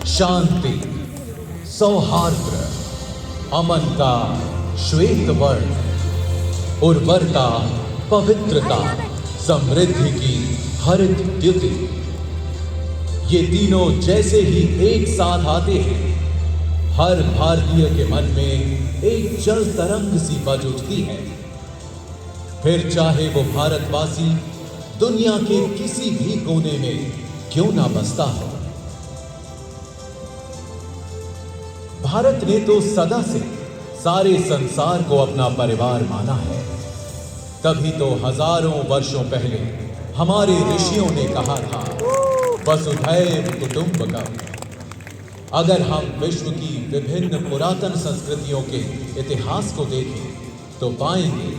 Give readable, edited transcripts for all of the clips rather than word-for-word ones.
शांति, सौहार्द, अमन का श्वेत वर्ण, उर्वरता, पवित्रता, समृद्धि की हरित द्युति, ये तीनों जैसे ही एक साथ आते हैं, हर भारतीय के मन में एक जल तरंग सी बज उठती है। फिर चाहे वो भारतवासी दुनिया के किसी भी कोने में क्यों ना बसता हो। भारत ने तो सदा से सारे संसार को अपना परिवार माना है। तभी तो हजारों वर्षों पहले हमारे ऋषियों ने कहा था, वसुधैव कुटुंबकम। अगर हम विश्व की विभिन्न पुरातन संस्कृतियों के इतिहास को देखें तो पाएंगे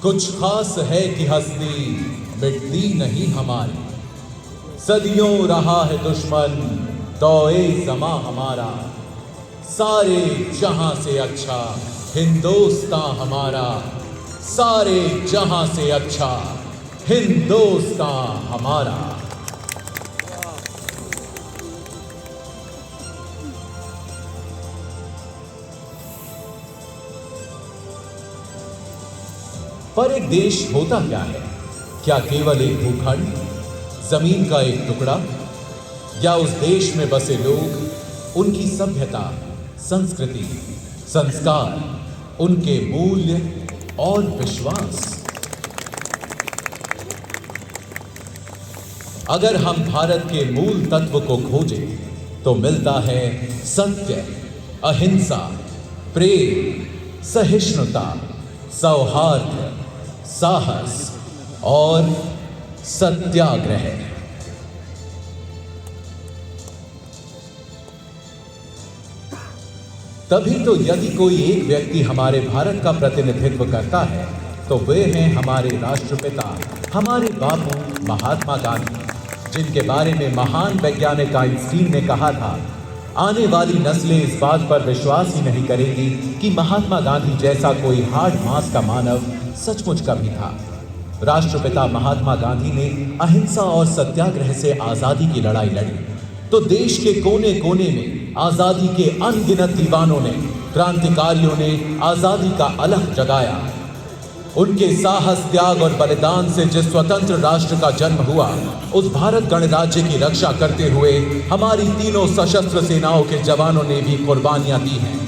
कुछ खास है कि हस्ती मिटती नहीं हमारी। सदियों रहा है दुश्मन तोए जमा हमारा, सारे जहां से अच्छा हिंदुस्तान हमारा, सारे जहां से अच्छा हिंदुस्तान हमारा। पर एक देश होता क्या है? क्या केवल एक भूखंड, जमीन का एक टुकड़ा, या उस देश में बसे लोग, उनकी सभ्यता, संस्कृति, संस्कार, उनके मूल्य और विश्वास? अगर हम भारत के मूल तत्व को खोजें तो मिलता है सत्य, अहिंसा, प्रेम, सहिष्णुता, सौहार्द, साहस और सत्याग्रह। तभी तो यदि कोई एक व्यक्ति हमारे भारत का प्रतिनिधित्व करता है तो वे हैं हमारे राष्ट्रपिता, हमारे बापू महात्मा गांधी, जिनके बारे में महान वैज्ञानिक आइंस्टीन ने कहा था, आने वाली नस्लें इस बात पर विश्वास ही नहीं करेंगी कि महात्मा गांधी जैसा कोई हार्ड मास का मानव सचमुच कभी था। राष्ट्रपिता महात्मा गांधी ने अहिंसा और सत्याग्रह से आजादी की लड़ाई लड़ी तो देश के कोने कोने में आजादी के अनगिनत दीवानों ने, क्रांतिकारियों ने आजादी का अलख जगाया। उनके साहस, त्याग और बलिदान से जिस स्वतंत्र राष्ट्र का जन्म हुआ, उस भारत गणराज्य की रक्षा करते हुए हमारी तीनों सशस्त्र सेनाओं के जवानों ने भी कुर्बानियां दी हैं।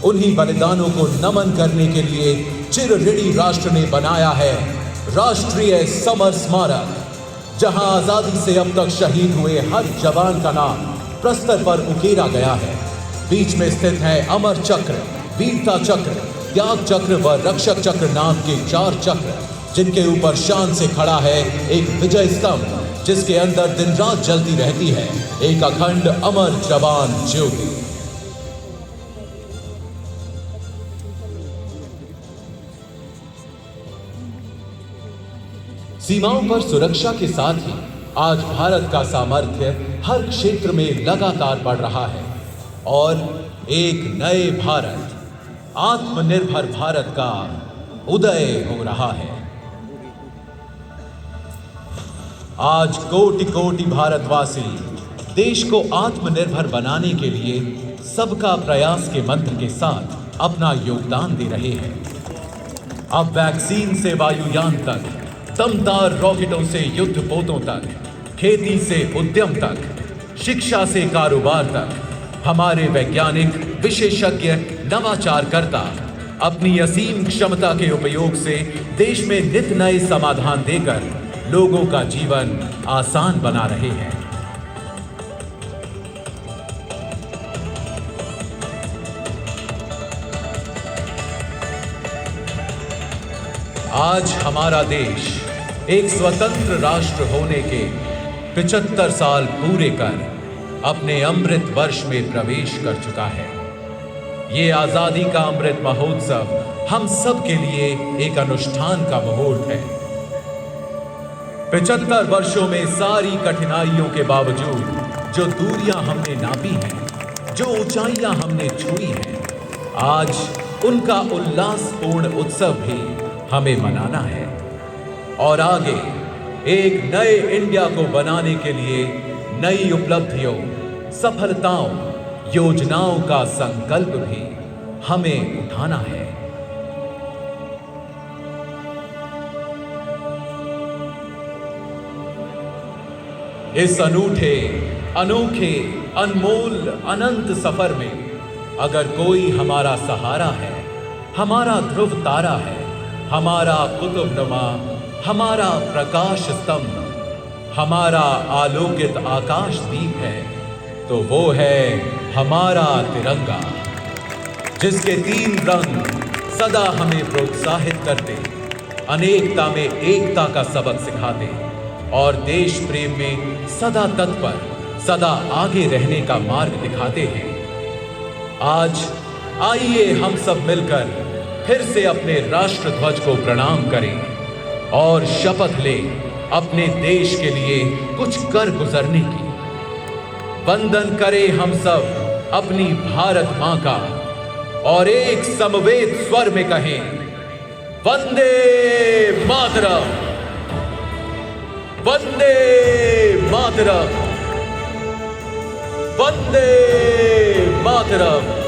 उन्हीं बलिदानों को नमन करने के लिए चिर ऋणी राष्ट्र ने बनाया है राष्ट्रीय समर स्मारक, जहां आजादी से अब तक शहीद हुए हर जवान का नाम प्रस्तर पर उकेरा गया है। बीच में स्थित है अमर चक्र, वीरता चक्र, त्याग चक्र व रक्षक चक्र नाम के 4 चक्र, जिनके ऊपर शान से खड़ा है एक विजय स्तंभ, जिसके अंदर दिन रात जलती रहती है एक अखंड अमर जवान ज्योति। सीमाओं पर सुरक्षा के साथ ही आज भारत का सामर्थ्य हर क्षेत्र में लगातार बढ़ रहा है और एक नए भारत, आत्मनिर्भर भारत का उदय हो रहा है। आज कोटि कोटि भारतवासी देश को आत्मनिर्भर बनाने के लिए सबका प्रयास के मंत्र के साथ अपना योगदान दे रहे हैं। अब वैक्सीन से वायुयान तक, दमदार रॉकेटों से युद्ध पोतों तक, खेती से उद्यम तक, शिक्षा से कारोबार तक, हमारे वैज्ञानिक, विशेषज्ञ, नवाचारकर्ता अपनी असीम क्षमता के उपयोग से देश में नित नए समाधान देकर लोगों का जीवन आसान बना रहे हैं। आज हमारा देश एक स्वतंत्र राष्ट्र होने के 75 साल पूरे कर अपने अमृत वर्ष में प्रवेश कर चुका है। ये आजादी का अमृत महोत्सव हम सब के लिए एक अनुष्ठान का मुहूर्त है। 75 वर्षों में सारी कठिनाइयों के बावजूद जो दूरियां हमने नापी हैं, जो ऊंचाइयां हमने छुई हैं, आज उनका उल्लासपूर्ण उत्सव भी हमें मनाना है और आगे एक नए इंडिया को बनाने के लिए नई उपलब्धियों, सफलताओं, योजनाओं का संकल्प भी हमें उठाना है। इस अनूठे, अनोखे, अनमोल, अनंत सफर में अगर कोई हमारा सहारा है, हमारा ध्रुव तारा है, हमारा कुतुबनुमा, हमारा प्रकाश स्तंभ, हमारा आलोकित आकाश दीप है, तो वो है हमारा तिरंगा, जिसके 3 रंग सदा हमें प्रोत्साहित करते, अनेकता में एकता का सबक सिखाते और देश प्रेम में सदा तत्पर, सदा आगे रहने का मार्ग दिखाते हैं। आज आइए हम सब मिलकर फिर से अपने राष्ट्र ध्वज को प्रणाम करें और शपथ लें अपने देश के लिए कुछ कर गुजरने की। वंदन करें हम सब अपनी भारत मां का और एक समवेत स्वर में कहें, वंदे मातरम, वंदे मातरम, वंदे मातरम।